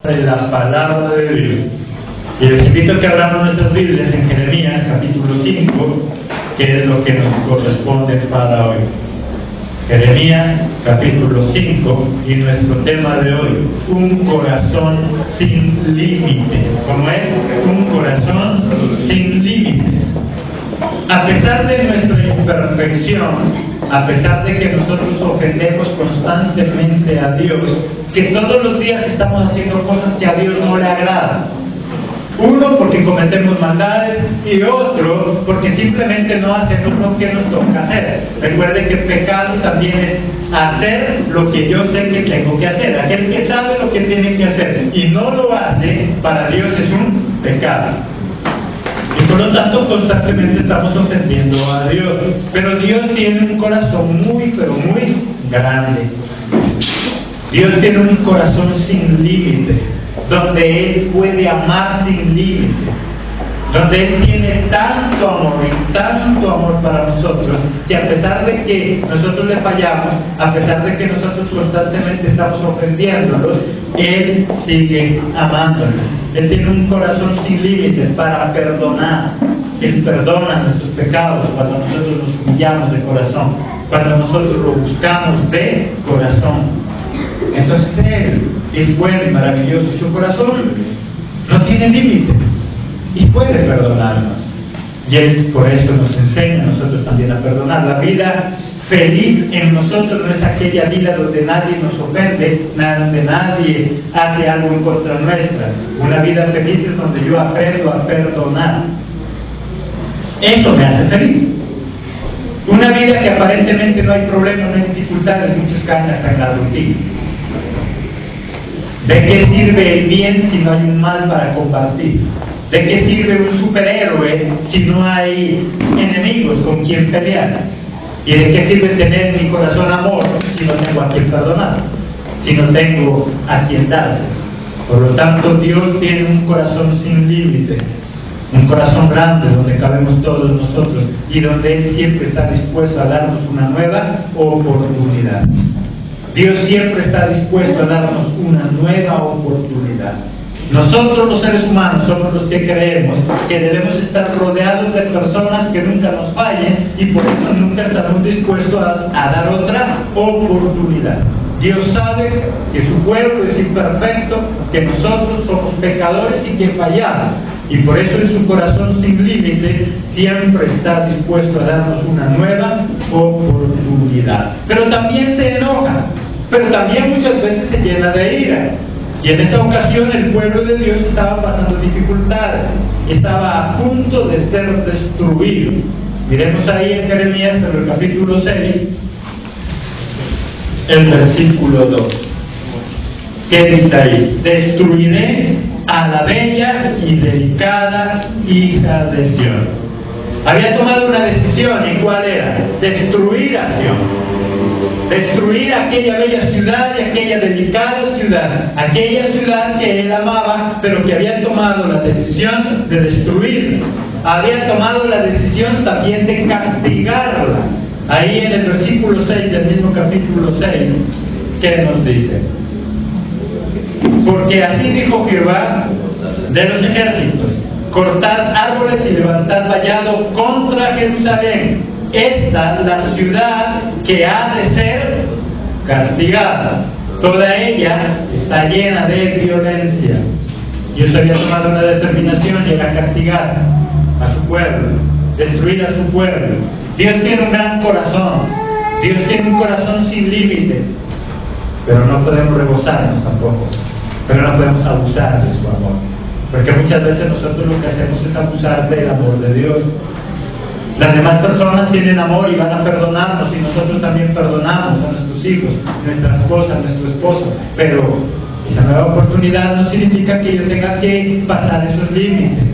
De la palabra de Dios. Y les invito a que abramos nuestras Biblias en Jeremías capítulo 5, que es lo que nos corresponde para hoy. Jeremías capítulo 5, y nuestro tema de hoy, un corazón sin límites. ¿Cómo es? Un corazón sin límites. A pesar de nuestra imperfección, a pesar de que nosotros ofendemos constantemente a Dios, que todos los días estamos haciendo cosas que a Dios no le agradan. Uno, porque cometemos maldades, y otro, porque simplemente no hacemos lo que nos toca hacer. Recuerde que pecado también es hacer lo que yo sé que tengo que hacer. Aquel que sabe lo que tiene que hacer y no lo hace, para Dios es un pecado. Y por lo tanto constantemente estamos ofendiendo a Dios. Pero Dios tiene un corazón muy, pero muy grande. Dios tiene un corazón sin límites, donde Él puede amar sin límites, donde Él tiene tanto amor y tanto amor para nosotros, que a pesar de que nosotros le fallamos, a pesar de que nosotros constantemente estamos ofendiéndolos, Él sigue amándonos. Él tiene un corazón sin límites para perdonar. Él perdona nuestros pecados cuando nosotros nos humillamos de corazón, cuando nosotros lo buscamos de corazón. Entonces Él es bueno y maravilloso. Su corazón no tiene límites y puede perdonarnos. Y Él por eso nos enseña a nosotros también a perdonar. La vida feliz en nosotros no es aquella vida donde nadie nos ofende, donde nadie hace algo en contra nuestra. Una vida feliz es donde yo aprendo a perdonar. Eso me hace feliz. Una vida que aparentemente no hay problemas, no hay dificultades, muchos caen hasta en la rutina. ¿De qué sirve el bien si no hay un mal para compartir? ¿De qué sirve un superhéroe si no hay enemigos con quien pelear? ¿Y de qué sirve tener en mi corazón amor si no tengo a quien perdonar? Si no tengo a quien darse. Por lo tanto, Dios tiene un corazón sin límites, un corazón grande donde cabemos todos nosotros y donde Él siempre está dispuesto a darnos una nueva oportunidad. Dios siempre está dispuesto a darnos una nueva oportunidad. Nosotros los seres humanos somos los que creemos que debemos estar rodeados de personas que nunca nos fallen y por eso nunca estamos dispuestos a dar otra oportunidad. Dios sabe que su pueblo es imperfecto, que nosotros somos pecadores y que fallamos. Y por eso en su corazón sin límites siempre está dispuesto a darnos una nueva oportunidad. Pero también se enoja, pero también muchas veces se llena de ira. Y en esta ocasión el pueblo de Dios estaba pasando dificultades, estaba a punto de ser destruido. Miremos ahí en Jeremías, en el capítulo 6, el versículo 2. ¿Qué dice ahí? Destruiré a la bella y delicada hija de Sión. Había tomado una decisión, ¿y cuál era? Destruir a Sión. Destruir aquella bella ciudad y aquella delicada ciudad. Aquella ciudad que él amaba, pero que había tomado la decisión de destruirla. Había tomado la decisión también de castigarla. Ahí en el versículo 6 del mismo capítulo 6, ¿qué nos dice? Porque así dijo Jehová de los ejércitos: cortad árboles y levantad vallado contra Jerusalén. Esta es la ciudad que ha de ser castigada. Toda ella está llena de violencia. Dios había tomado una determinación y era castigar a su pueblo, destruir a su pueblo. Dios tiene un gran corazón. Dios tiene un corazón sin límites. Pero no podemos rebosarnos tampoco. Pero no podemos abusar de su amor. Porque muchas veces nosotros lo que hacemos es abusar del amor de Dios. Las demás personas tienen amor y van a perdonarnos, y nosotros también perdonamos a nuestros hijos, nuestra esposa, nuestro esposo. Pero esa nueva oportunidad no significa que yo tenga que pasar esos límites.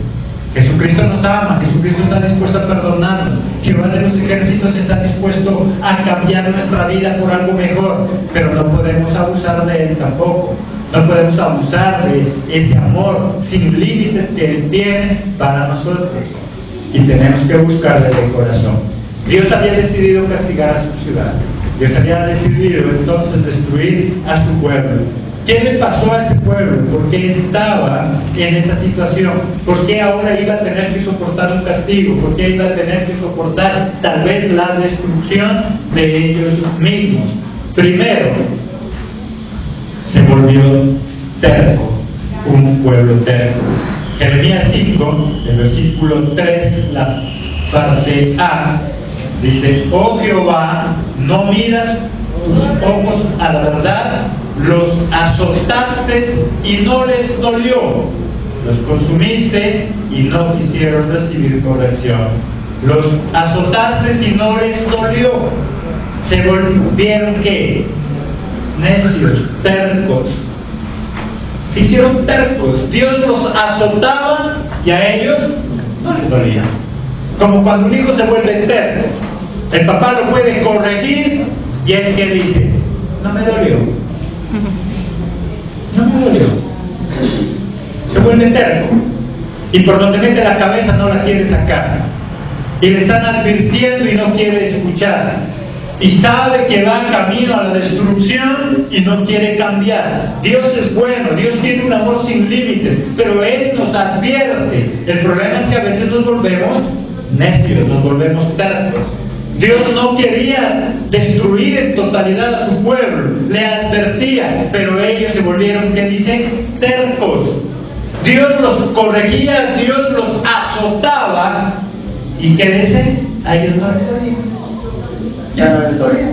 Jesucristo nos ama, Jesucristo está dispuesto a perdonarnos. Jehová de los ejércitos está dispuesto a cambiar nuestra vida por algo mejor, pero no podemos abusar de Él tampoco. No podemos abusar de ese amor sin límites que Él tiene para nosotros. Y tenemos que buscarle de corazón. Dios había decidido castigar a su ciudad. Dios había decidido entonces destruir a su pueblo. ¿Qué le pasó a ese pueblo? ¿Por qué estaba en esa situación? ¿Por qué ahora iba a tener que soportar un castigo? ¿Por qué iba a tener que soportar tal vez la destrucción de ellos mismos? Primero, se volvió terco, un pueblo terco. Jeremías 5, el versículo 3, la parte A, dice: oh Jehová, no miras tus ojos a la verdad, los azotaste y no les dolió, los consumiste y no quisieron recibir corrección, los azotaste y no les dolió, se volvieron ¿qué? Necios, tercos, se hicieron tercos. Dios los azotaba y a ellos no les dolía. Como cuando un hijo se vuelve terco, el papá lo puede corregir y él que dice: no me dolió, no me dolió. Se vuelve terco y por donde mete la cabeza no la quiere sacar, y le están advirtiendo y no quiere escuchar, y sabe que va camino a la destrucción y no quiere cambiar. Dios es bueno, Dios tiene un amor sin límites, pero Él nos advierte. El problema es que a veces nos volvemos necios, nos volvemos tercos. Dios no quería destruir en totalidad a su pueblo, le advertía, pero ellos se volvieron, ¿qué dicen? Tercos. Dios los corregía, Dios los azotaba, y ¿qué dicen? A ellos no les dolía. Ya no les dolía.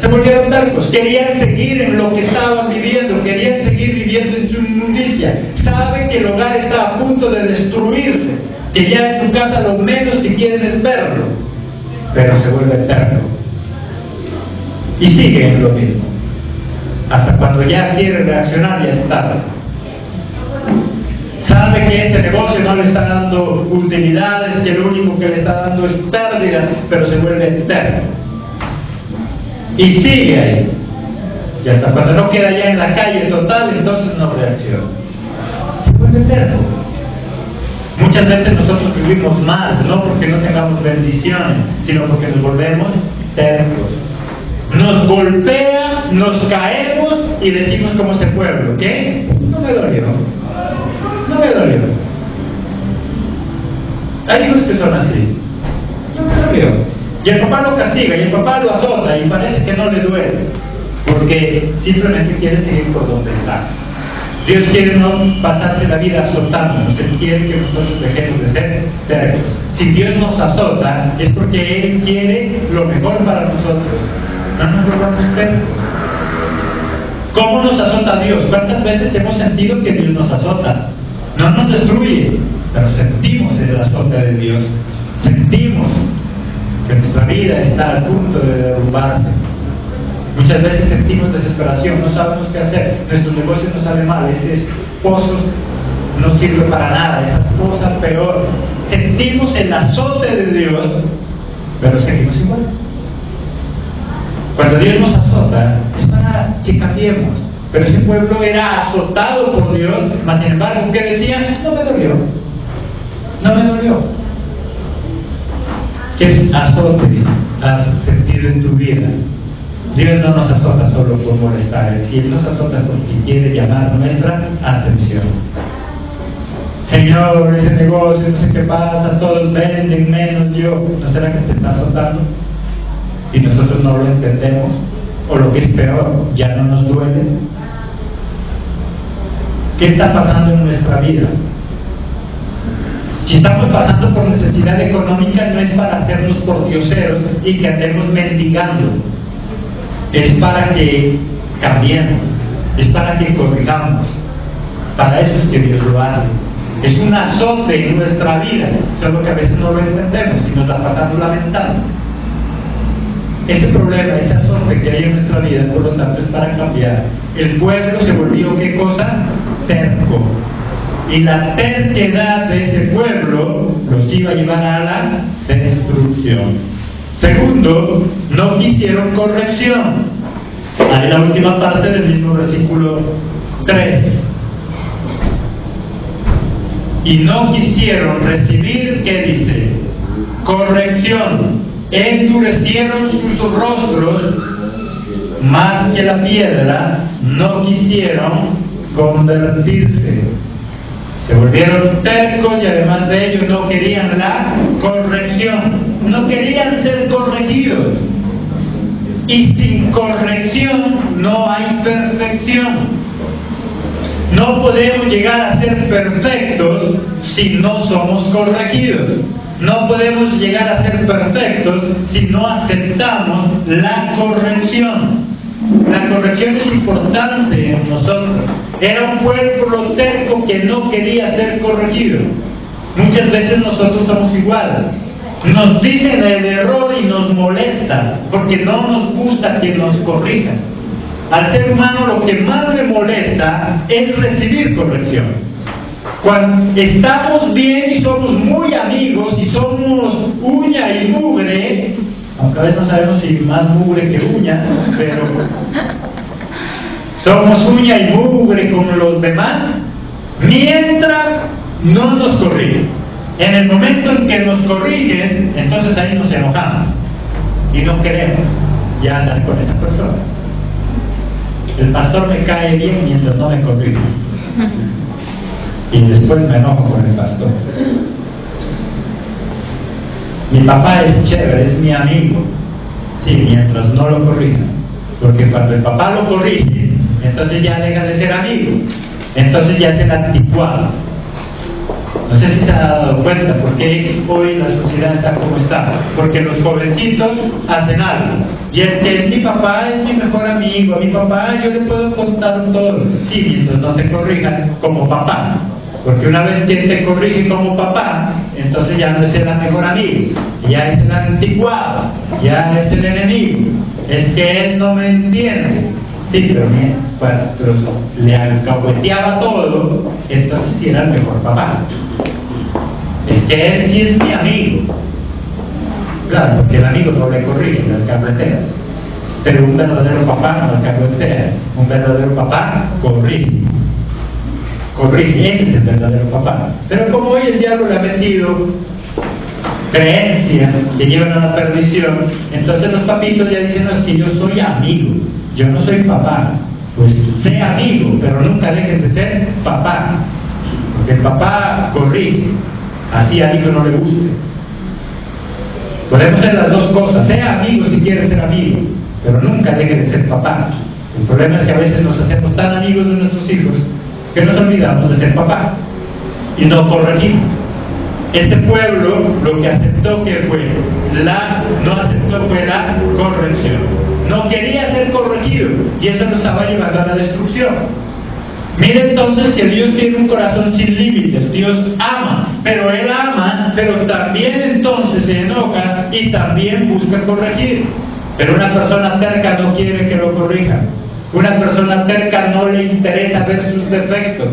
Se volvieron tercos, querían seguir en lo que estaban viviendo, querían seguir viviendo en su inmundicia. Saben que el hogar está a punto de destruirse, que ya en tu casa lo menos que quieren es verlo, pero se vuelve terco y sigue en lo mismo hasta cuando ya quiere reaccionar. Ya es tarde. Sabe que este negocio no le está dando utilidades, que lo único que le está dando es pérdidas, pero se vuelve terco y sigue ahí, y hasta cuando no queda ya en la calle total, entonces no reacciona, se vuelve terco. Muchas veces nosotros vivimos mal, no porque no tengamos bendiciones, sino porque nos volvemos tercos. Nos golpea, nos caemos y decimos como ese pueblo: ¿qué? No me dolió, no me dolió. Hay hijos que son así: no me dolió. Y el papá lo castiga, y el papá lo azota, y parece que no le duele, porque simplemente quiere seguir por donde está. Dios quiere no pasarse la vida azotándonos, Él quiere que nosotros dejemos de ser tercos. Si Dios nos azota, es porque Él quiere lo mejor para nosotros. No nos volvamos tercos. ¿Cómo nos azota Dios? ¿Cuántas veces hemos sentido que Dios nos azota? No nos destruye, pero sentimos el azote de Dios. Sentimos que nuestra vida está a punto de derrumbarse. Muchas veces sentimos desesperación, no sabemos qué hacer, nuestro negocio nos sale mal, ese esposo no sirve para nada, esa esposa peor. Sentimos el azote de Dios, pero seguimos igual. Cuando Dios nos azota, es para que cambiemos. Pero ese pueblo era azotado por Dios, mas sin embargo, ¿qué decía? No me dolió, no me dolió. ¿Qué azote has sentido en tu vida? Dios no nos azota solo por molestar, si Él nos azota porque quiere llamar nuestra atención. Señor, ese negocio, no sé qué pasa, todos venden menos yo. ¿No será que te está azotando? Y nosotros no lo entendemos, o lo que es peor, ya no nos duele. ¿Qué está pasando en nuestra vida? Si estamos pasando por necesidad económica, no es para hacernos pordioseros y que andemos mendigando. Es para que cambiemos, es para que corrijamos. Para eso es que Dios lo hace. Es un azote en nuestra vida, solo que a veces no lo entendemos y nos la pasamos lamentando. Ese problema, ese azote que hay en nuestra vida, por lo tanto, es para cambiar. El pueblo se volvió, ¿qué cosa? Terco. Y la terquedad de ese pueblo los iba a llevar a la destrucción. Segundo, no quisieron corrección. Ahí la última parte del mismo versículo 3. Y no quisieron recibir, ¿qué dice? Corrección. Endurecieron sus rostros más que la piedra no quisieron convertirse. Se volvieron tercos y además de ello no querían la corrección. No querían ser corregidos. Y sin corrección no hay perfección. No podemos llegar a ser perfectos si no somos corregidos. No podemos llegar a ser perfectos si no aceptamos la corrección. La corrección es importante en nosotros. Era un pueblo terco que no quería ser corregido. Muchas veces nosotros somos iguales. Nos dicen el error y nos molesta porque no nos gusta que nos corrijan. Al ser humano lo que más le molesta es recibir corrección. Cuando estamos bien y somos muy amigos y somos uña y mugre, aunque a veces no sabemos si más mugre que uña, pero somos uña y mugre como los demás, mientras no nos corrigen. En el momento en que nos corrigen, entonces ahí nos enojamos y no queremos ya andar con esa persona. El pastor me cae bien mientras no me corrige. Y después me enojo con el pastor. Mi papá es chévere, es mi amigo. Sí, mientras no lo corrija. Porque cuando el papá lo corrige, entonces ya deja de ser amigo. Entonces ya es el anticuado. No sé si se ha dado cuenta por qué hoy la sociedad está como está. Porque los jovencitos hacen algo. Y el que es mi papá es mi mejor amigo. A mi papá yo le puedo contar todo. Sí, mientras no te corrijan como papá. Porque una vez que te corrige como papá, entonces ya no es el mejor amigo. Ya es el anticuado. Ya es el enemigo. Es que él no me entiende. Sí, pero le alcahueteaba todo, entonces sí era el mejor papá. Es que él sí es mi amigo. Claro, porque el amigo no le corrige, le alcahuetea. Pero un verdadero papá no alcahuetea. Un verdadero papá corrige. Corrige, ese es el verdadero papá. Pero como hoy el diablo le ha metido creencias que llevan a la perdición, entonces los papitos ya dicen, no, es que yo soy amigo. Yo no soy papá, pues sé amigo, pero nunca dejes de ser papá, porque el papá corrige, así al hijo no le guste. Podemos ser las dos cosas, sea amigo si quieres ser amigo, pero nunca dejes de ser papá. El problema es que a veces nos hacemos tan amigos de nuestros hijos que nos olvidamos de ser papá y no corregimos. Este pueblo lo que aceptó que fue no aceptó fue la corrección. No quería ser corregido y eso nos estaba llevando a la destrucción. Mire entonces que Dios tiene un corazón sin límites. Dios ama, pero Él ama, pero también entonces se enoja y también busca corregir. Pero una persona cerca no quiere que lo corrijan. Una persona cerca no le interesa ver sus defectos,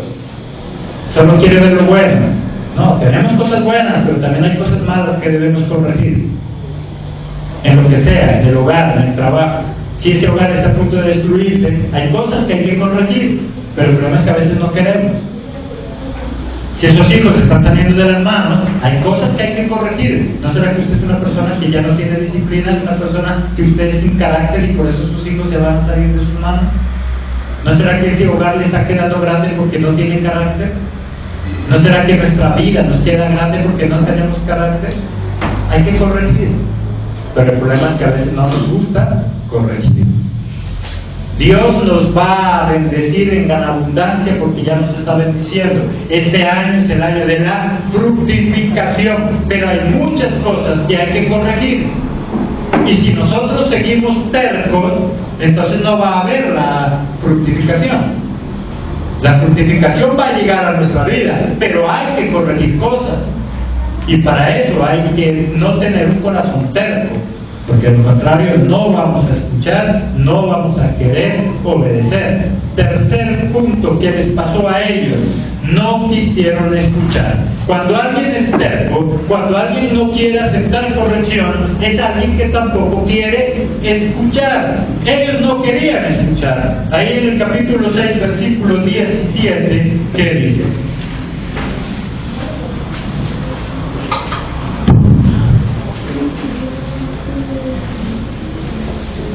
solo quiere ver lo bueno. No, tenemos cosas buenas, pero también hay cosas malas que debemos corregir. En lo que sea, en el hogar, en el trabajo. Si ese hogar está a punto de destruirse, hay cosas que hay que corregir, pero el problema es que a veces no queremos. Si esos hijos se están saliendo de las manos, hay cosas que hay que corregir. ¿No será que usted es una persona que ya no tiene disciplina, es una persona que usted es sin carácter y por eso sus hijos se van a salir de sus manos? ¿No será que ese hogar le está quedando grande porque no tiene carácter? ¿No será que nuestra vida nos queda grande porque no tenemos carácter? Hay que corregir. Pero el problema es que a veces no nos gusta corregir. Dios nos va a bendecir en gran abundancia porque ya nos está bendiciendo. Este año es el año de la fructificación, pero hay muchas cosas que hay que corregir. Y si nosotros seguimos tercos, entonces no va a haber la fructificación. La fructificación va a llegar a nuestra vida, pero hay que corregir cosas. Y para eso hay que no tener un corazón terco, porque de lo contrario no vamos a escuchar, no vamos a querer obedecer. Tercer punto que les pasó a ellos: no quisieron escuchar. Cuando alguien es terco, cuando alguien no quiere aceptar corrección, es alguien que tampoco quiere escuchar. Ellos no querían escuchar. Ahí en el capítulo 6, versículo 17, ¿qué dice?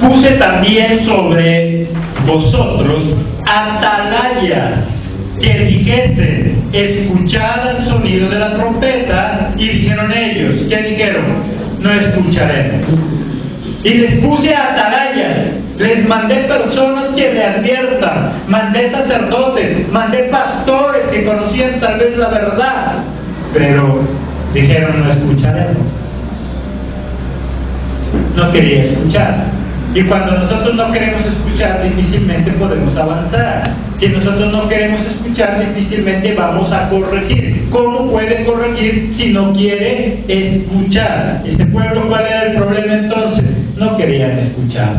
Puse también sobre vosotros atalayas que dijesen, escuchad el sonido de la trompeta, y dijeron ellos, ¿qué dijeron? No escucharemos. Y les puse atalayas, les mandé personas que le adviertan, mandé sacerdotes, mandé pastores que conocían tal vez la verdad, pero dijeron, no escucharemos. No quería escuchar. Y cuando nosotros no queremos escuchar, difícilmente podemos avanzar. Si nosotros no queremos escuchar, difícilmente vamos a corregir. ¿Cómo puede corregir si no quiere escuchar? Este pueblo, ¿cuál era el problema entonces? No querían escuchar.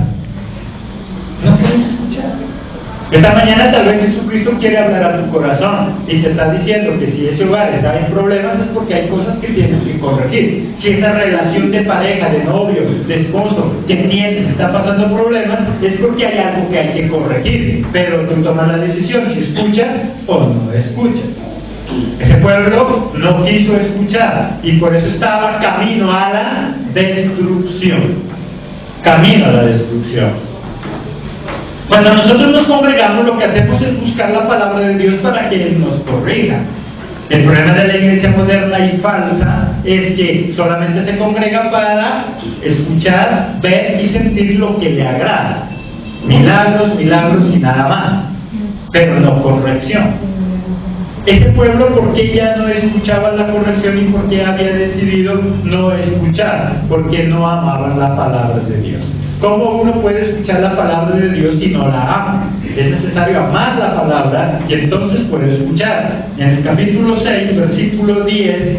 No querían escuchar. Esta mañana tal vez Jesucristo quiere hablar a tu corazón y te está diciendo que si ese hogar está en problemas es porque hay cosas que tienes que corregir. Si esa relación de pareja, de novio, de esposo que tienes está pasando problemas, es porque hay algo que hay que corregir. Pero tú tomas la decisión si escuchas o no escuchas. Ese pueblo no quiso escuchar y por eso estaba camino a la destrucción. Camino a la destrucción. Cuando nosotros nos congregamos, lo que hacemos es buscar la palabra de Dios para que Él nos corrija. El problema de la iglesia moderna y falsa es que solamente se congrega para escuchar, ver y sentir lo que le agrada. Milagros, milagros y nada más, pero no corrección. Este pueblo, ¿por qué ya no escuchaba la corrección y por qué había decidido no escuchar? Porque no amaban la palabra de Dios. ¿Cómo uno puede escuchar la palabra de Dios si no la ama? Es necesario amar la palabra y entonces puede escuchar. En el capítulo 6, versículo 10,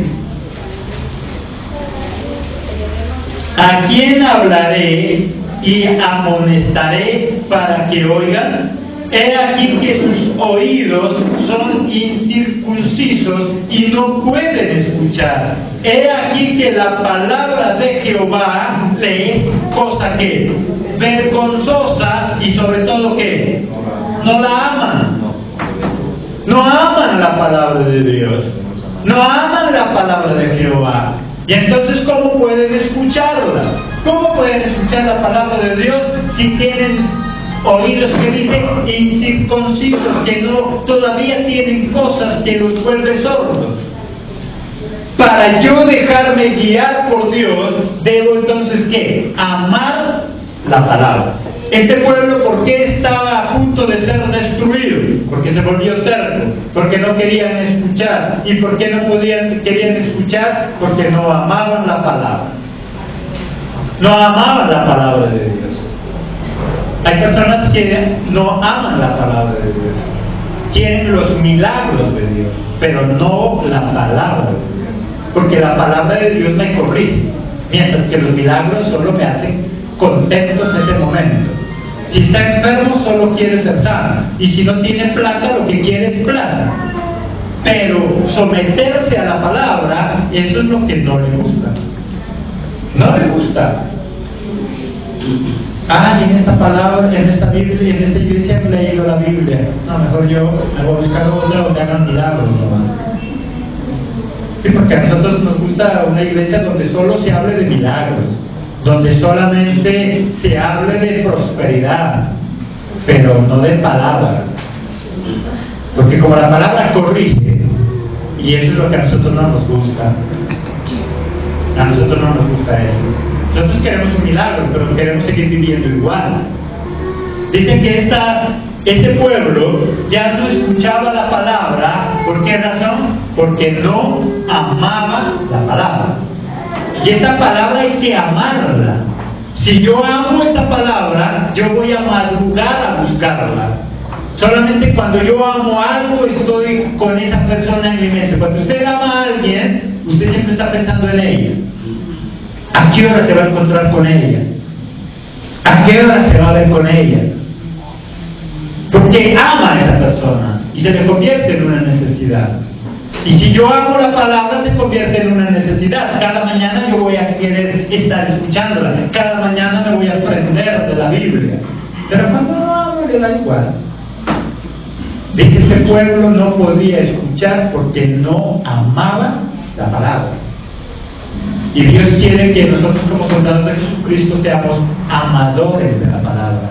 ¿a quién hablaré y amonestaré para que oigan? He aquí que sus oídos son incircuncisos y no pueden escuchar. He aquí que la palabra de Jehová le es cosa que vergonzosa y sobre todo que no la aman. No aman la palabra de Dios. No aman la palabra de Jehová. Y entonces, ¿cómo pueden escucharla? ¿Cómo pueden escuchar la palabra de Dios si tienen oídos que dicen incircuncisos, que no todavía tienen cosas que los vuelven sordos? Para yo dejarme guiar por Dios, debo entonces ¿qué? Amar la palabra. Este pueblo, ¿por qué estaba a punto de ser destruido? Porque se volvió terco, porque no querían escuchar. ¿Y por qué no querían escuchar? Porque no amaban la palabra. No amaban la palabra de Dios. Hay personas que no aman la palabra de Dios, quieren los milagros de Dios, pero no la palabra de Dios, porque la palabra de Dios me corrige, mientras que los milagros solo me hacen contento en ese momento. Si está enfermo solo quiere ser sano, y si no tiene plata lo que quiere es plata, pero someterse a la palabra, eso es lo que no le gusta. No le gusta. En esta palabra, en esta Biblia, en esta iglesia he leído la Biblia. No, mejor yo me voy a buscar otra donde hagan milagros nomás. Sí, porque a nosotros nos gusta una iglesia donde solo se hable de milagros, donde solamente se hable de prosperidad, pero no de palabra. Porque como la palabra corrige, y eso es lo que a nosotros no nos gusta. A nosotros no nos gusta eso. Nosotros queremos un milagro, pero queremos seguir viviendo igual. Dicen que este pueblo ya no escuchaba la palabra. ¿Por qué razón? Porque no amaba la palabra. Y esta palabra hay que amarla. Si yo amo esta palabra, yo voy a madrugar a buscarla. Solamente cuando yo amo algo, estoy con esa persona en mi mente. Cuando usted ama a alguien, usted siempre está pensando en ella. ¿A qué hora se va a encontrar con ella? ¿A qué hora se va a ver con ella? Porque ama a esa persona y se le convierte en una necesidad. Y si yo amo la palabra, se convierte en una necesidad. Cada mañana yo voy a querer estar escuchándola. Cada mañana me voy a aprender de la Biblia. Pero cuando no amo, le da igual. Dice, este pueblo no podía escuchar porque no amaba la palabra. Y Dios quiere que nosotros como soldados de Jesucristo seamos amadores de la palabra.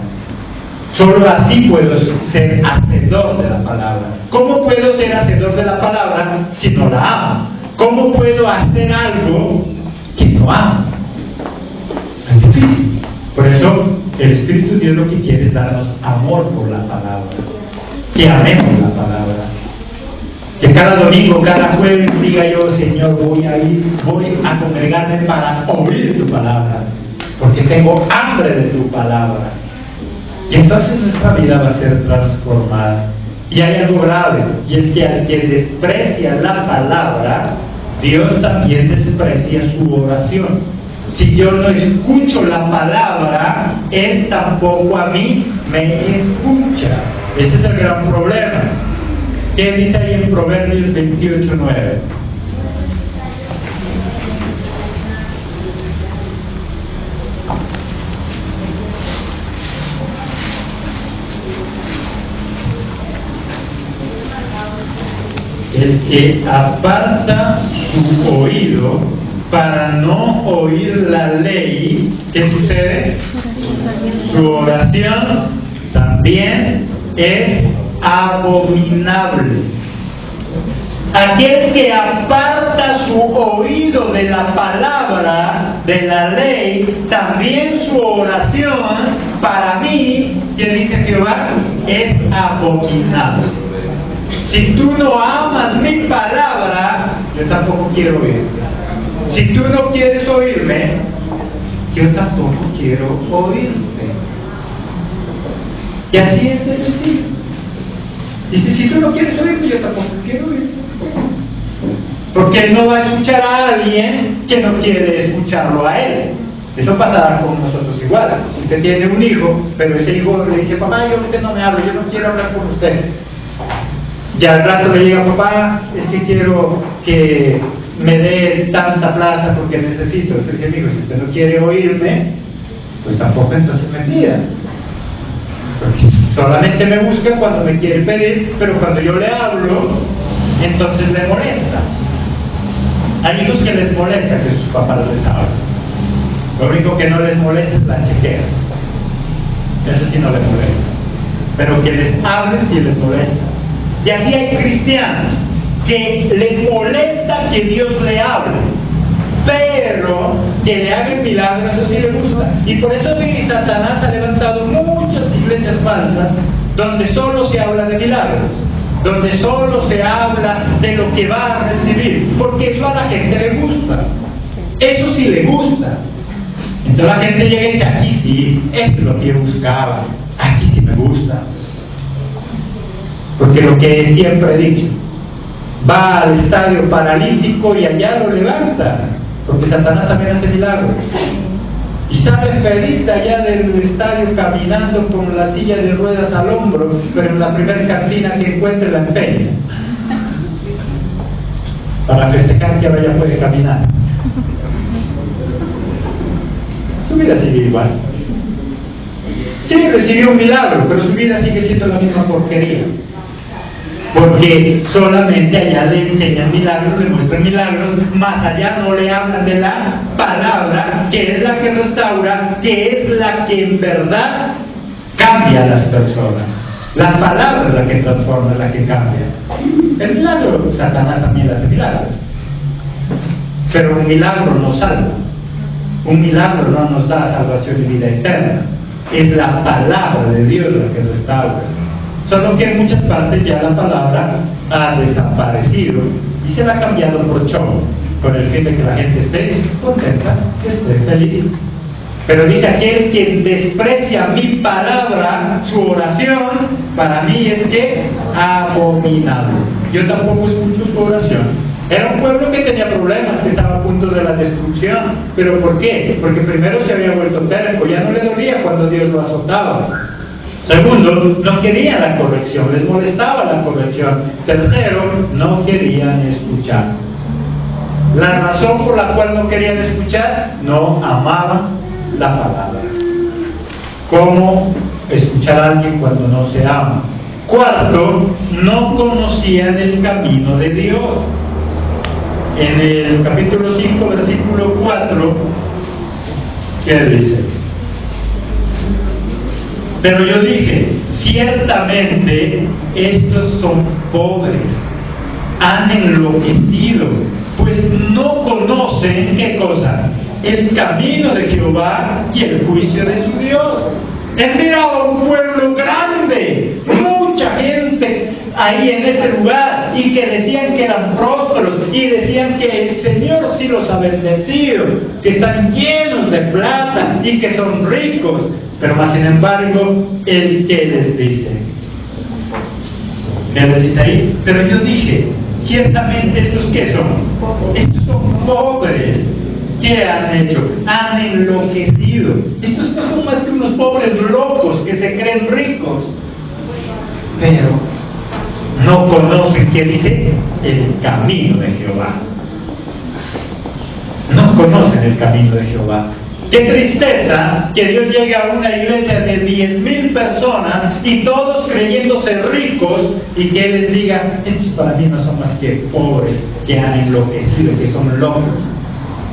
Solo así puedo ser hacedor de la palabra. ¿Cómo puedo ser hacedor de la palabra si no la amo? ¿Cómo puedo hacer algo que no amo? Es difícil. Por eso el Espíritu de Dios lo que quiere es darnos amor por la palabra. Que amemos la palabra. Que cada domingo, cada jueves diga yo, Señor, voy a congregarme para oír tu palabra. Porque tengo hambre de tu palabra. Y entonces nuestra vida va a ser transformada. Y hay algo grave, y es que al que desprecia la palabra, Dios también desprecia su oración. Si yo no escucho la palabra, Él tampoco a mí me escucha. Ese es el gran problema. ¿Qué dice ahí en Proverbios 28:9? El que aparta su oído para no oír la ley, ¿qué sucede? Su oración también es abominable. Aquel que aparta su oído de la palabra, de la ley, también su oración, para mí, que dice Jehová, es abominable. Si tú no amas mi palabra, yo tampoco quiero oírte. Si tú no quieres oírme, yo tampoco quiero oírte. Y así es de sencillo. Dice, si tú no quieres oírme, yo tampoco quiero oírte. Porque él no va a escuchar a alguien que no quiere escucharlo a él. Eso pasará con nosotros igual. Si usted tiene un hijo, pero ese hijo le dice, papá, usted no me habla, yo no quiero hablar con usted. Y al rato le diga, papá, es que quiero que me dé tanta plata porque necesito. Entonces dice, amigo, si usted no quiere oírme, pues tampoco entonces me pida. Porque solamente me busca cuando me quiere pedir, pero cuando yo le hablo, entonces le molesta. Hay hijos que les molesta que sus papás les hablen. Lo único que no les molesta es la chequera. Eso sí no les molesta. Pero que les hablen sí les molesta. Y así hay cristianos que les molesta que Dios le hable, pero que le hagan milagros, eso sí le gusta. Y por eso sí, Satanás ha levantado muchas iglesias falsas donde solo se habla de milagros, donde solo se habla de lo que va a recibir, porque eso a la gente le gusta. Eso sí le gusta. Entonces la gente llega y dice, aquí sí, esto es lo que yo buscaba, aquí sí me gusta. Porque lo que siempre he dicho, va al estadio paralítico y allá lo levanta, porque Satanás también hace milagros. Y sale feliz allá del estadio caminando con la silla de ruedas al hombro, pero en la primera cantina que encuentre la empeña, para festejar que ahora ya puede caminar. Su vida sigue igual. Sí, recibió un milagro, pero su vida sigue siendo la misma porquería. Porque solamente allá le enseñan milagros, le muestran milagros, más allá no le hablan de la palabra, que es la que restaura, que es la que en verdad cambia a las personas. La palabra es la que transforma, es la que cambia. El milagro, Satanás también hace milagros. Pero un milagro no salva. Un milagro no nos da salvación y vida eterna. Es la palabra de Dios la que restaura. Solo que en muchas partes ya la palabra ha desaparecido y se la ha cambiado por show, con el fin de que la gente esté contenta, que esté feliz. Pero dice, aquel que desprecia mi palabra, su oración, para mí es que abominable. Yo tampoco escucho su oración. Era un pueblo que tenía problemas, que estaba a punto de la destrucción. ¿Pero por qué? Porque primero se había vuelto terco, ya no le dolía cuando Dios lo azotaba. Segundo, no querían la corrección, les molestaba la corrección. Tercero, no querían escuchar. La razón por la cual no querían escuchar, no amaban la palabra. ¿Cómo escuchar a alguien cuando no se ama? Cuarto, no conocían el camino de Dios. En el capítulo 5, versículo 4, ¿qué dice? Pero yo dije, ciertamente estos son pobres, han enloquecido, pues no conocen, ¿qué cosa? El camino de Jehová y el juicio de su Dios. Él miraba un pueblo grande, mucha gente ahí en ese lugar, y que decían que eran prósperos, y decían que el Señor sí los ha bendecido, que están llenos de plata y que son ricos. Pero más sin embargo, ¿Él qué les dice? ¿Qué les dice ahí? Pero yo dije, ciertamente estos ¿qué son? Estos son pobres. ¿Qué han hecho? Han enloquecido. Estos no son más que unos pobres locos que se creen ricos. Pero no conocen, ¿qué dice? El camino de Jehová. No conocen el camino de Jehová. Qué tristeza que Dios llegue a una iglesia de 10,000 personas y todos creyéndose ricos, y que Él les diga, estos para mí no son más que pobres que han enloquecido, que son locos.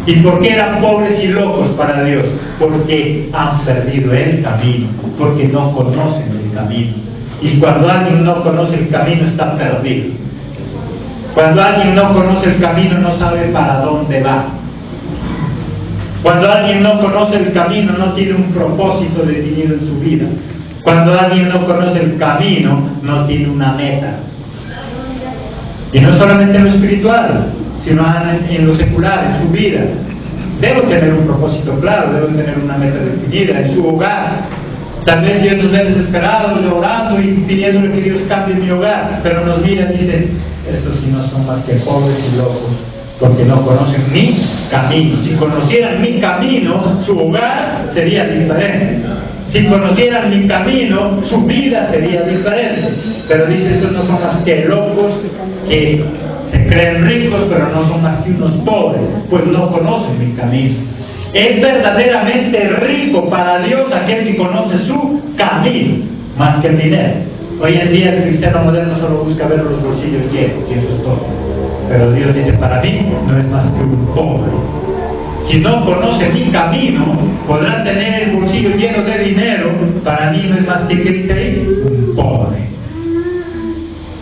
¿Y por qué eran pobres y locos para Dios? Porque han perdido el camino, porque no conocen el camino. Y cuando alguien no conoce el camino, está perdido. Cuando alguien no conoce el camino, no sabe para dónde va. Cuando alguien no conoce el camino, no tiene un propósito definido en su vida. Cuando alguien no conoce el camino, no tiene una meta. Y no solamente en lo espiritual, sino en lo secular, en su vida. Debo tener un propósito claro, debo tener una meta definida en su hogar. Tal vez Dios nos ve desesperados, orando y pidiéndole que Dios cambie mi hogar, pero nos mira y dice, estos sí no son más que pobres y locos, porque no conocen mi camino. Si conocieran mi camino, su hogar sería diferente. Si conocieran mi camino, su vida sería diferente. Pero dice, estos no son más que locos que se creen ricos, pero no son más que unos pobres, pues no conocen mi camino. Es verdaderamente rico para Dios aquel que conoce su camino, más que el dinero. Hoy en día el cristiano moderno solo busca ver los bolsillos llenos, y eso es todo. Pero Dios dice, para mí no es más que un pobre. Si no conoce mi camino, podrán tener el bolsillo lleno de dinero, para mí no es más que, ¿qué dice ahí? Un pobre.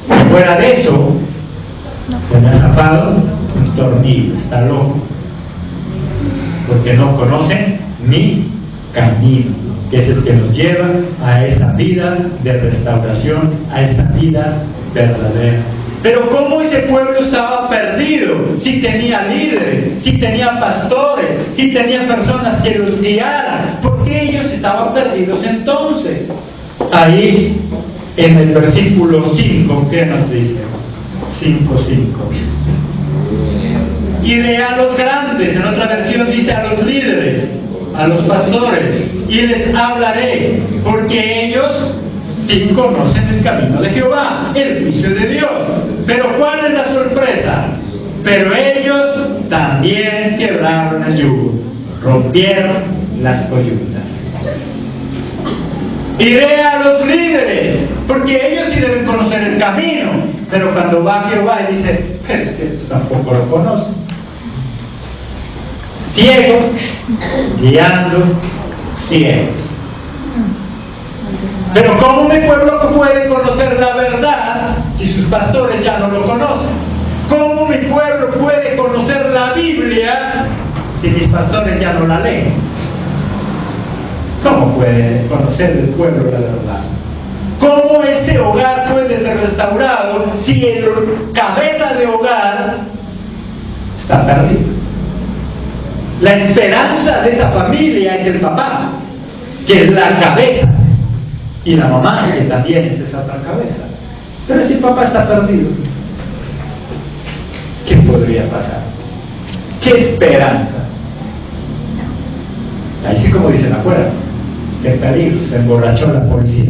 Y fuera de eso, se me ha zapado un tornillo, está loco, porque no conocen mi camino, que es el que nos lleva a esa vida de restauración, a esa vida verdadera. Pero ¿cómo ese pueblo estaba perdido? Si tenía líderes, si tenía pastores, si tenía personas que los guiaran, ¿por qué ellos estaban perdidos entonces? Ahí en el versículo 5, ¿qué nos dice? 5:5. Y de a los grandes, en otra versión dice a los líderes, a los pastores, y les hablaré, porque ellos sí conocen el camino de Jehová, el juicio de Dios. Pero ¿cuál es la sorpresa? Pero ellos también quebraron el yugo, rompieron las coyuntas. Iré a los líderes, porque ellos sí deben conocer el camino. Pero cuando va Jehová y dice, pero es que estos tampoco lo conocen. Ciegos, guiando ciegos. Pero ¿cómo mi pueblo puede conocer la verdad si sus pastores ya no lo conocen? ¿Cómo mi pueblo puede conocer la Biblia si mis pastores ya no la leen? ¿Cómo puede conocer el pueblo la verdad? ¿Cómo este hogar puede ser restaurado si el cabeza de hogar está perdido? La esperanza de esa familia es el papá, que es la cabeza, y la mamá, que también es esa otra cabeza. Pero si el papá está perdido, ¿qué podría pasar? ¿Qué esperanza? Ahí sí, como dicen afuera, qué peligro, se emborrachó la policía.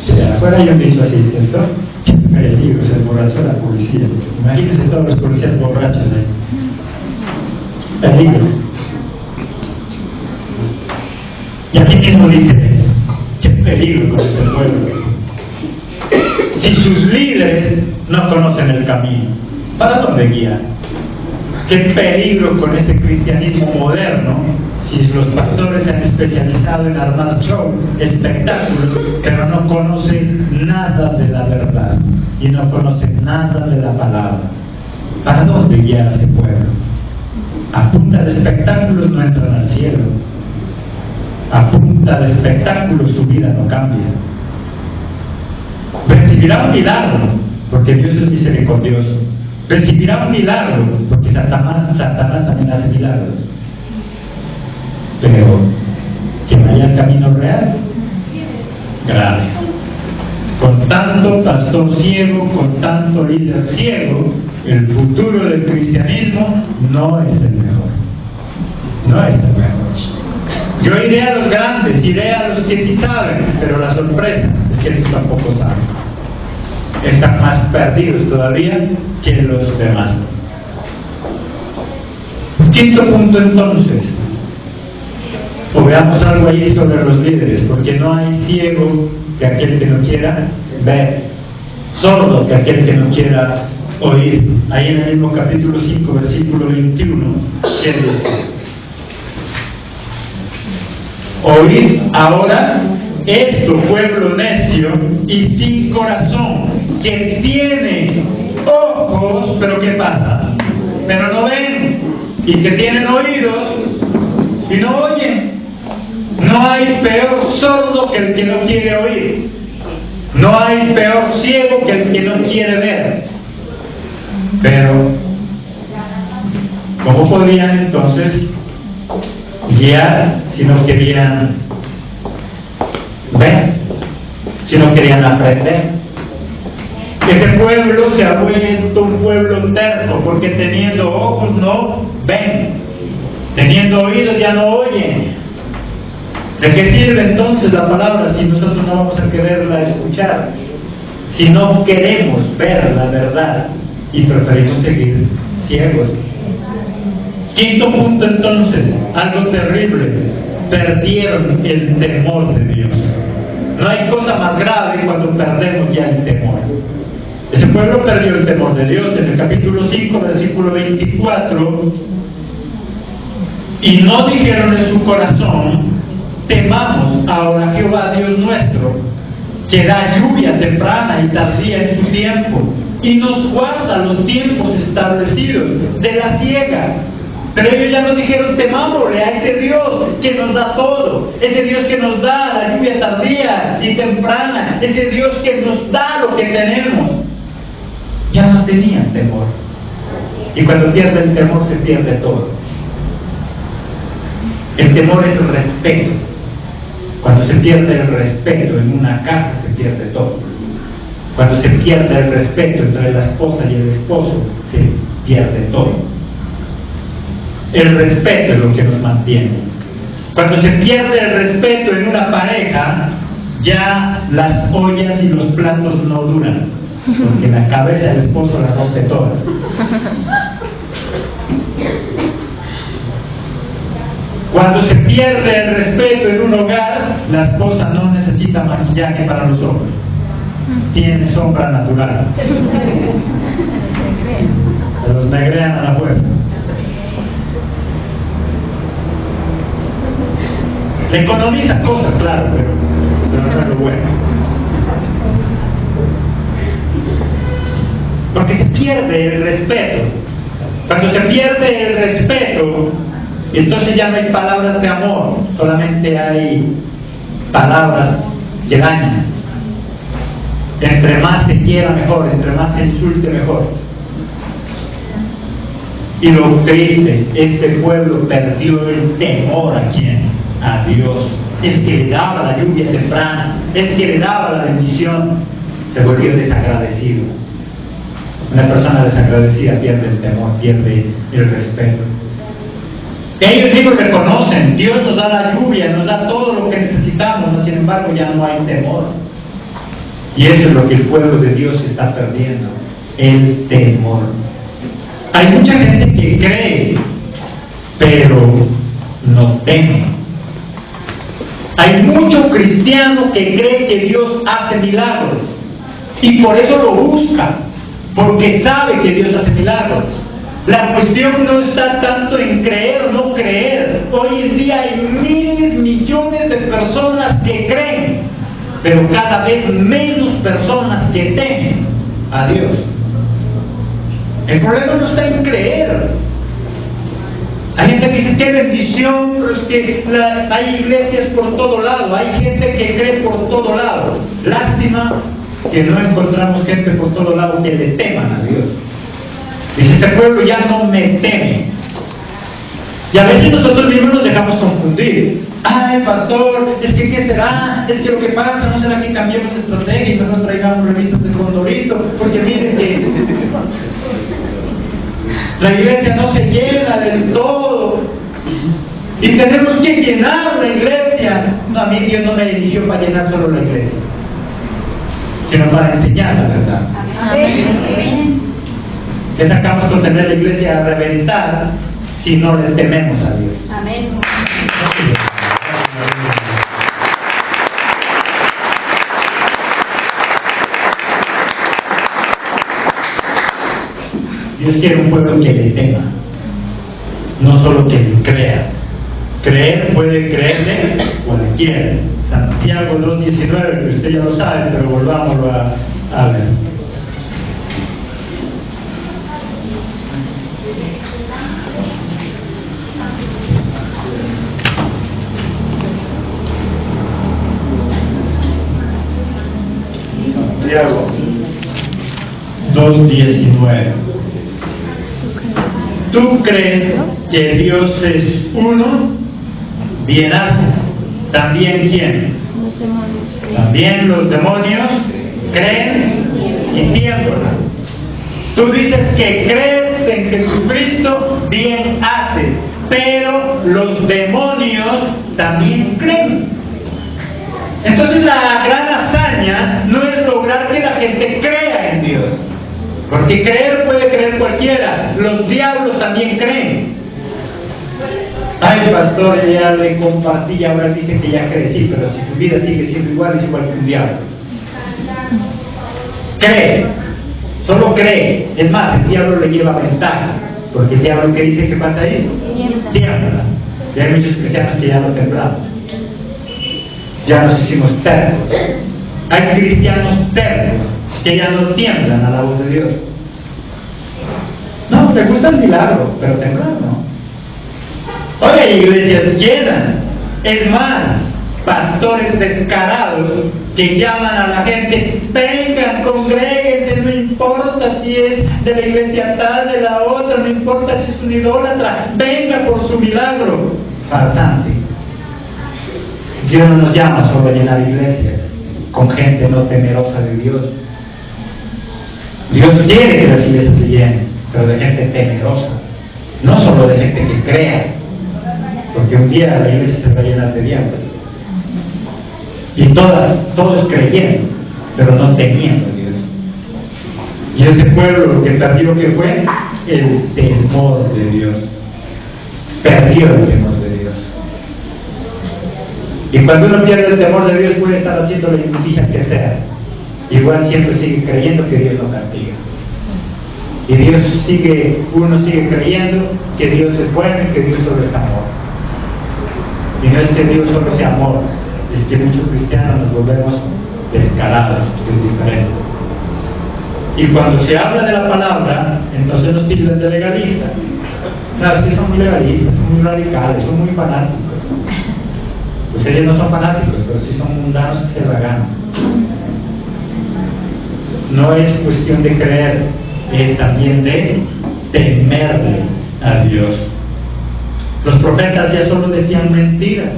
Sí, afuera hay un dicho así, ¿cierto? Qué peligro, se emborrachó la policía. Imagínense todos los policías borrachos ahí. Peligro. Y aquí mismo dice, qué peligro con este pueblo. Si sus líderes no conocen el camino, ¿para dónde guían? qué peligro con este cristianismo moderno, si los pastores se han especializado en armar show, espectáculos, pero no conocen nada de la verdad y no conocen nada de la palabra. ¿Para dónde guiar a ese pueblo? A punta de espectáculos no entran al cielo. A punta de espectáculos su vida no cambia. Recibirá un milagro, porque Dios es misericordioso. Recibirá un milagro, porque Satanás también hace milagros. Pero que vaya al camino real, grave. Con tanto pastor ciego, con tanto líder ciego, el futuro del cristianismo no es el mejor. No es el mejor. Yo iré a los grandes, iré a los que sí saben, pero la sorpresa es que ellos tampoco saben. Están más perdidos todavía que los demás. Quinto punto entonces. O veamos algo ahí sobre los líderes, porque no hay ciego que aquel que no quiera ver, sordo que aquel que no quiera oír. Ahí en el mismo capítulo 5, versículo 21, ¿qué dice? Oíd ahora esto, pueblo necio y sin corazón, que tiene ojos, pero ¿qué pasa? Pero no ven, y que tienen oídos y no oyen. No hay peor sordo que el que no quiere oír. No hay peor ciego que el que no quiere ver. Pero, ¿cómo podrían entonces guiar si no querían ver? Si no querían aprender. Ese pueblo se ha vuelto un pueblo terco, porque teniendo ojos no ven, teniendo oídos ya no oyen. ¿De qué sirve entonces la palabra si nosotros no vamos a quererla escuchar? Si no queremos ver la verdad y preferimos seguir ciegos. Quinto punto entonces, algo terrible: perdieron el temor de Dios. No hay cosa más grave cuando perdemos ya el temor. Ese pueblo perdió el temor de Dios en el capítulo 5, versículo 24. Y no dijeron en su corazón: temamos ahora a Jehová Dios nuestro, que da lluvia temprana y tardía en su tiempo, y nos guarda los tiempos establecidos de la siega. Pero ellos ya nos dijeron: temámosle a ese Dios que nos da todo, ese Dios que nos da la lluvia tardía y temprana, ese Dios que nos da lo que tenemos. Ya no tenían temor. Y cuando pierde el temor se pierde todo. El temor es el respeto. Cuando se pierde el respeto en una casa se pierde todo. Cuando se pierde el respeto entre la esposa y el esposo se pierde todo. El respeto es lo que nos mantiene. Cuando se pierde el respeto en una pareja, ya las ollas y los platos no duran, porque la cabeza del esposo la rompe toda. Cuando se pierde el respeto en un hogar, la esposa no necesita maquillaje para los ojos, tiene sombra natural. Se los negrean a la fuerza. Le economiza cosas, claro, pero no es lo bueno. Porque se pierde el respeto. Cuando se pierde el respeto, entonces ya no hay palabras de amor, solamente hay palabras que dañan. Entre más se quiera mejor, entre más se insulte mejor. Y lo triste, este pueblo perdió el temor a quién, a Dios. El que le daba la lluvia temprana, el que le daba la bendición, se volvió desagradecido. Una persona desagradecida pierde el temor, pierde el respeto. Ellos mismos reconocen: Dios nos da la lluvia, nos da todo lo que necesitamos, sin embargo ya no hay temor. Y eso es lo que el pueblo de Dios está perdiendo, el temor. Hay mucha gente que cree, pero no teme. Hay mucho cristiano que cree que Dios hace milagros y por eso lo busca, porque sabe que Dios hace milagros. La cuestión no está tanto en creer o no creer. Hoy en día hay miles, millones de personas que creen, pero cada vez menos personas que temen a Dios. El problema no está en creer. Hay gente que dice, qué bendición, pero es que hay iglesias por todo lado, hay gente que cree por todo lado. Lástima que no encontramos gente por todo lado que le teman a Dios. Dice, este pueblo ya no me teme. Y a veces nosotros mismos nos dejamos confundir. Ay, pastor, es que ¿qué será? Es que lo que pasa, ¿no será que cambiemos de estrategia y mejor traigamos revistas de Condorito? Porque miren que la iglesia no se llena del todo. Y tenemos que llenar la iglesia. No, a mí Dios no me eligió para llenar solo la iglesia, sino para enseñar la verdad. Amén. ¿Qué sacamos con tener la iglesia a reventar si no le tememos a Dios? Amén. Dios quiere un pueblo que le tema, no solo que le crea. Creer puede creerle cualquiera. Santiago 2:19, que usted ya lo sabe, pero volvámoslo a ver. Santiago 2:19. ¿Tú crees que Dios es uno? Bien haces. ¿También quién? Los demonios. También los demonios creen y tiemblan. Tú dices que crees en Jesucristo, bien haces. Pero los demonios también creen. Entonces la gran hazaña no es lograr que la gente crea en Dios, porque creer puede creer cualquiera. Los diablos también creen. Ay, pastor, ya le compartí y ahora dice que ya crecí, pero si tu vida sigue siendo igual, es igual que un diablo. Cree, solo cree. Es más, el diablo le lleva ventaja, porque el diablo, ¿qué dice que pasa ahí? Tiembla. Y hay muchos cristianos que ya no temblamos. Ya nos hicimos tercos. Hay cristianos tercos que ya no tiemblan a la voz de Dios. No, te gusta el milagro, pero temblar no. Hoy hay iglesias llenas. Es más, pastores descarados que llaman a la gente, vengan, congréguense, no importa si es de la iglesia tal, de la otra, no importa si es un idólatra, venga por su milagro. Farsante. Dios no nos llama solo a llenar iglesias con gente no temerosa de Dios. Dios quiere que las iglesias se llenen, pero de gente temerosa, no solo de gente que crea, porque un día la iglesia se va a llenar de diablos. Y todos creyendo, pero no temiendo a Dios. Y este pueblo lo que perdió, que fue el temor de Dios. Perdió el temor de Dios. Y cuando uno pierde el temor de Dios, puede estar haciendo la injusticia que sea. Igual siempre sigue creyendo que Dios lo castiga. Y uno sigue creyendo que Dios es bueno y que Dios solo es amor. Y no es que Dios solo sea amor, es que muchos cristianos nos volvemos descarados, que es diferente. Y cuando se habla de la palabra, entonces nos tildan de legalistas. Claro, que son muy legalistas, son muy radicales, son muy fanáticos. Pues ellos no son fanáticos, pero sí son mundanos que se la ganan. No es cuestión de creer, es también de temerle a Dios. Los profetas ya solo decían mentiras.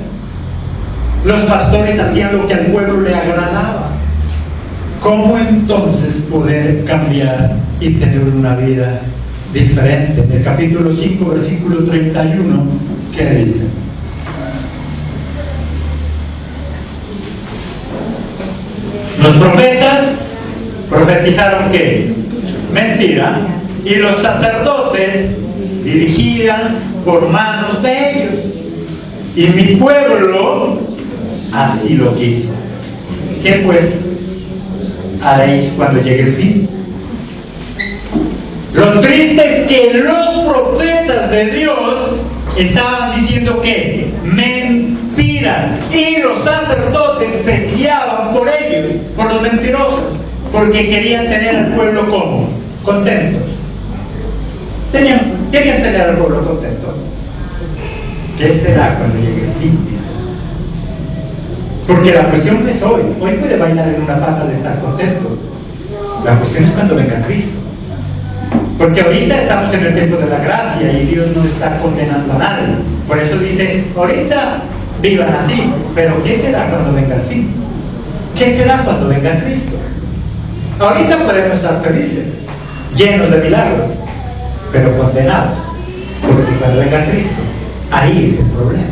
Los pastores hacían lo que al pueblo le agradaba. ¿Cómo entonces poder cambiar y tener una vida diferente? En el capítulo 5, versículo 31, ¿qué dice? Los profetas profetizaron ¿qué? Mentira. Y los sacerdotes dirigían por manos de ellos. Y mi pueblo así lo quiso. ¿Qué pues haréis cuando llegue el fin? Lo triste es que los profetas de Dios estaban diciendo que mentiras, y los sacerdotes se guiaban por ellos, por los mentirosos, porque querían tener al pueblo como contentos. Querían tener al pueblo contento. ¿Qué será cuando llegue el fin? Porque la cuestión no es hoy. Hoy puede bailar en una pata de estar contento. La cuestión es cuando venga Cristo. Porque ahorita estamos en el tiempo de la gracia y Dios no está condenando a nadie. Por eso dice, ahorita vivan así, pero ¿qué será cuando venga el fin? ¿Qué será cuando venga Cristo? Ahorita podemos estar felices, llenos de milagros, pero condenados, porque cuando venga Cristo, ahí es el problema.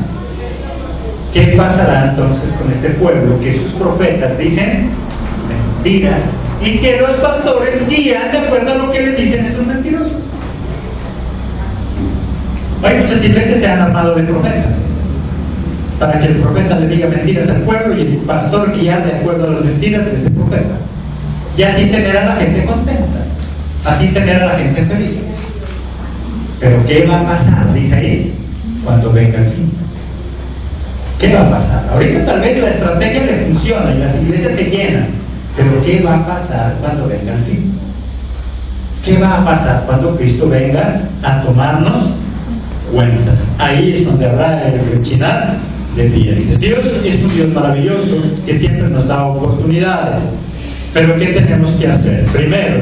¿Qué pasará entonces con este pueblo que sus profetas dicen mentiras y que los pastores guían de acuerdo a lo que les dicen esos mentirosos? Hay muchas iglesias que se han armado de profetas para que el profeta le diga mentiras al pueblo y el pastor guiar de acuerdo a las mentiras de ese profeta, y así tener a la gente contenta, así tener a la gente feliz. Pero ¿qué va a pasar? Dice ahí, cuando venga el fin. ¿Qué va a pasar? Ahorita tal vez la estrategia le funciona y las iglesias se llenan, pero ¿qué va a pasar cuando venga el fin? ¿Qué va a pasar cuando Cristo venga a tomarnos cuentas? Ahí es donde habrá el rechinar de día. Dice, Dios es un Dios maravilloso que siempre nos da oportunidades. Pero ¿qué tenemos que hacer? Primero,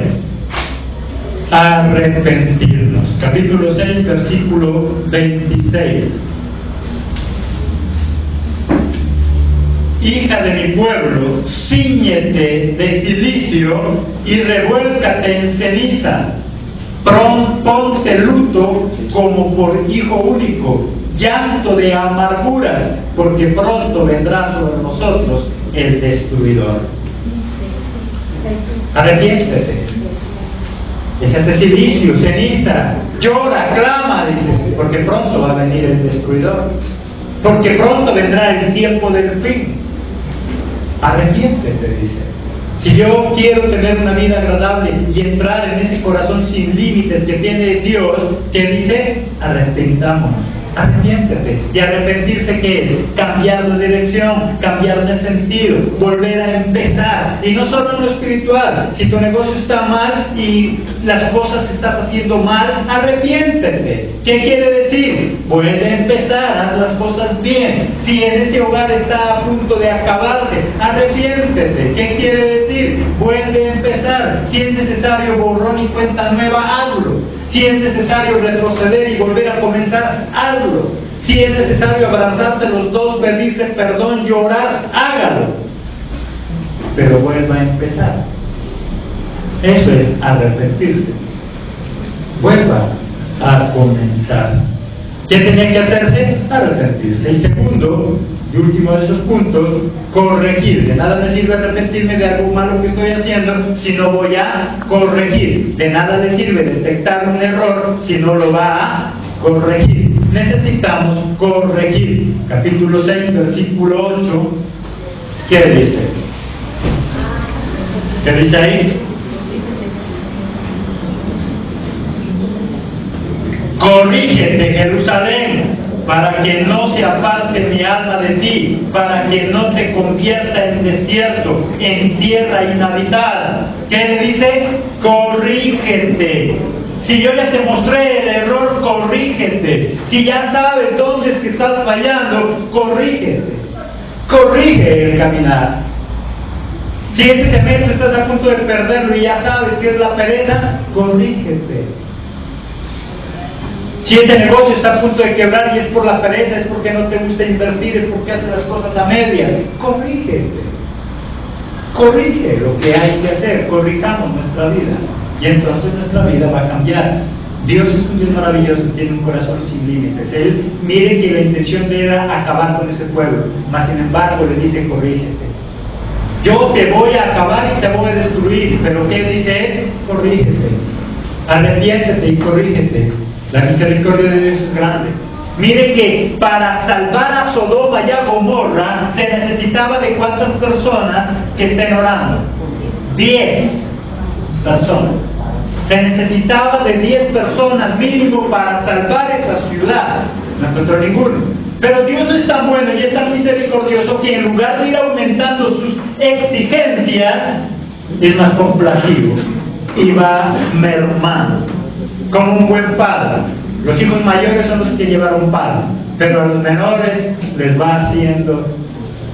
arrepentirnos. Capítulo 6, versículo 26. Hija de mi pueblo, cíñete de cilicio y revuélcate en ceniza. Ponte luto como por hijo único, llanto de amargura, porque pronto vendrá sobre nosotros el destruidor. Arrepiéntete. Échate cilicio, ceniza, llora, clama, dice, porque pronto va a venir el destruidor. Porque pronto vendrá el tiempo del fin. Arrepiéntete, dice. Si yo quiero tener una vida agradable y entrar en ese corazón sin límites que tiene Dios, que dice, arrepentámonos. Arrepiéntete. Y arrepentirse, ¿qué es? Cambiar de dirección, cambiar de sentido, volver a empezar. Y no solo en lo espiritual. Si tu negocio está mal y las cosas estás haciendo mal, arrepiéntete. ¿Qué quiere decir? Vuelve a empezar, haz las cosas bien. Si en ese hogar está a punto de acabarse, arrepiéntete. ¿Qué quiere decir? Vuelve a empezar. Si es necesario borrón y cuenta nueva, hazlo. Si es necesario retroceder y volver a comenzar, hazlo. Si es necesario abrazarse los dos, pedirse perdón, llorar, hágalo. Pero vuelva a empezar. Eso es arrepentirse. Vuelva a comenzar. ¿Qué tenía que hacerse? Arrepentirse. Y segundo, y último de esos puntos, corregir. De nada me sirve arrepentirme de algo malo que estoy haciendo si no voy a corregir. De nada le sirve detectar un error si no lo va a corregir. Necesitamos corregir. Capítulo 6, versículo 8. ¿Qué dice? ¿Qué dice ahí? Corrígete, Jerusalén, para que no se aparte mi alma de ti, para que no te convierta en desierto, en tierra inhabitada. ¿Qué le dice? Corrígete. Si yo ya te mostré el error, corrígete. Si ya sabes dónde es que estás fallando, corrígete. Corrige el caminar. Si ese semestre estás a punto de perderlo y ya sabes que es la pereza, corrígete. Si este negocio está a punto de quebrar y es por la pereza, es porque no te gusta invertir, es porque haces las cosas a medias, corrígete. Corrige lo que hay que hacer, corrijamos nuestra vida y entonces nuestra vida va a cambiar. Dios es un Dios maravilloso, tiene un corazón sin límites. Él, mire que la intención de él era acabar con ese pueblo, mas sin embargo le dice corrígete. Yo te voy a acabar y te voy a destruir, pero ¿qué dice él? Corrígete. Arrepiéntete y corrígete. La misericordia de Dios es grande. Mire que para salvar a Sodoma y a Gomorra se necesitaba de cuántas personas que estén orando. 10 personas. Se necesitaba de 10 personas mínimo para salvar esa ciudad. No encontró ninguno. Pero Dios es tan bueno y es tan misericordioso que en lugar de ir aumentando sus exigencias, es más complacido y va mermando. Como un buen padre. Los hijos mayores son los que llevaron padre, pero a los menores les va haciendo,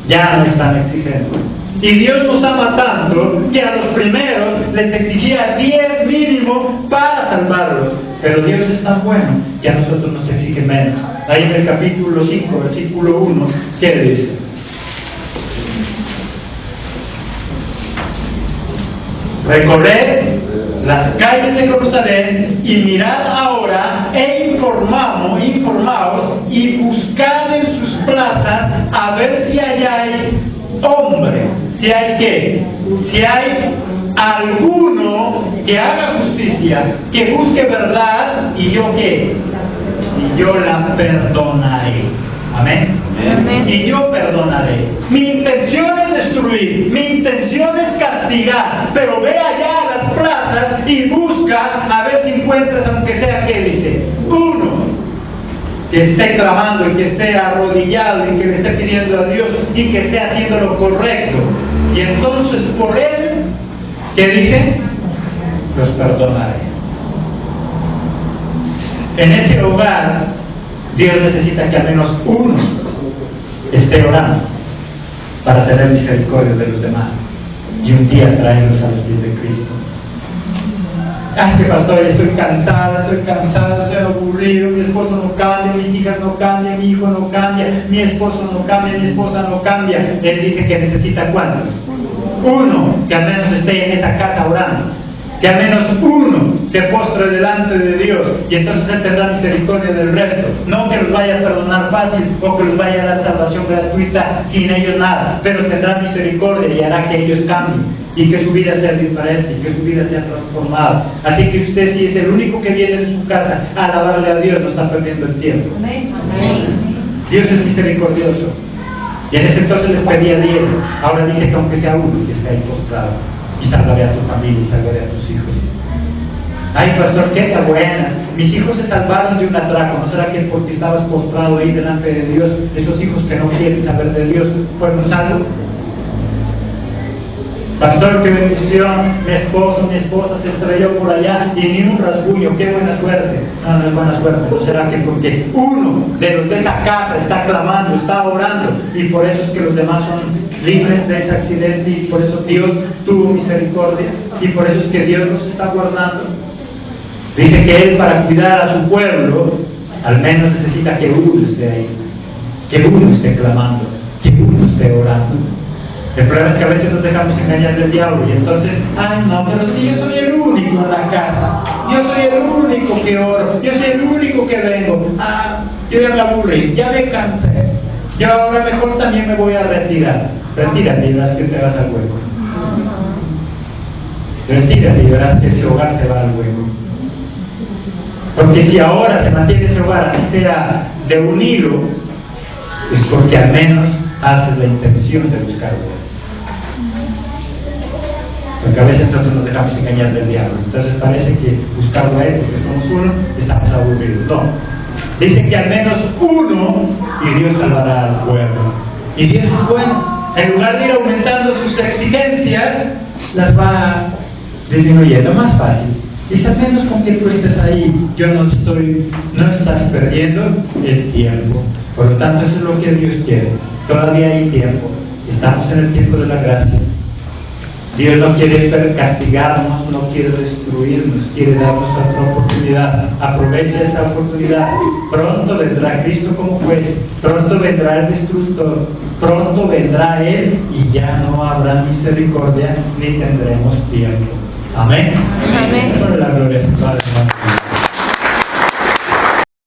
ya no están exigiendo. Y Dios nos ama tanto que a los primeros les exigía 10 mínimo para salvarlos. Pero Dios es tan bueno que a nosotros nos exige menos. Ahí en el capítulo 5, versículo 1, ¿qué dice? Recorred las calles de Jerusalén y mirad ahora informaos y buscad en sus plazas a ver si hay hombre, si hay qué, si hay alguno que haga justicia, que busque verdad, y yo qué, y yo la perdonaré. Amén. Amén. Y yo perdonaré. Mi intención es destruir, mi intención es castigar, pero ve allá a las plazas y busca a ver si encuentras, aunque sea que dice, uno que esté clamando y que esté arrodillado y que le esté pidiendo a Dios y que esté haciendo lo correcto. Y entonces por él, ¿qué dice? Los perdonaré. En ese hogar Dios necesita que al menos uno esté orando para tener misericordia de los demás y un día traerlos a los pies de Cristo. Ah, que pastor, estoy cansado, estoy aburrido, mi esposo no cambia, mis hijas no cambian, mi hijo no cambia, mi esposo no cambia, mi esposa no cambia. Él dice que necesita ¿cuántos? Uno que al menos esté en esa casa orando. Que al menos uno se postre delante de Dios y entonces Él tendrá misericordia del resto. No que los vaya a perdonar fácil o que los vaya a dar salvación gratuita sin ellos nada, pero tendrá misericordia y hará que ellos cambien y que su vida sea diferente y que su vida sea transformada. Así que usted, si es el único que viene de su casa a alabarle a Dios, no está perdiendo el tiempo. Dios es misericordioso. Y en ese entonces les pedía 10, ahora dice que aunque sea uno que esté ahí postrado, y salvaré a tu familia y salvaré a tus hijos. Ay, pastor, qué tan buenas. Mis hijos se salvaron de un atraco. ¿No será que porque estabas postrado ahí delante de Dios, esos hijos que no quieren saber de Dios fueron salvos? Pastor, qué bendición. Mi esposa se estrelló por allá y ni un rasguño. Qué buena suerte. No, no es buena suerte. ¿No será que porque uno de los de esa casa está clamando, está orando, y por eso es que los demás son libres de ese accidente, y por eso Dios tuvo misericordia, y por eso es que Dios los está guardando? Dice que Él, para cuidar a su pueblo, al menos necesita que uno esté ahí, que uno esté clamando, que uno esté orando. El problema es que a veces nos dejamos engañar del diablo y entonces, ay no, pero si yo soy el único en la casa, yo soy el único que oro, yo soy el único que vengo, yo ya me aburrí, ya me cansé, yo ahora mejor también me voy a retirar. Retírate y verás que te vas al hueco. Retírate y verás que ese hogar se va al hueco. Porque si ahora se mantiene ese hogar, así sea de un hilo, es porque al menos haces la intención de buscar Dios. Porque a veces nosotros nos dejamos engañar del diablo. Entonces parece que buscarlo a Él, porque somos uno, estamos aburridos. No. Dice que al menos uno, y Dios salvará al pueblo. Y Dios es bueno. En lugar de ir aumentando sus exigencias, las va disminuyendo. Más fácil. Y al menos con que tú estés ahí, no estás perdiendo el tiempo. Por lo tanto, eso es lo que Dios quiere. Todavía hay tiempo. Estamos en el tiempo de la gracia. Dios no quiere castigarnos, no quiere destruirnos, quiere darnos otra oportunidad. Aprovecha esta oportunidad. Pronto vendrá Cristo como juez, pronto vendrá el destructor, pronto vendrá Él y ya no habrá misericordia ni tendremos tiempo. Amén. Amén. Por la gloria de su Padre.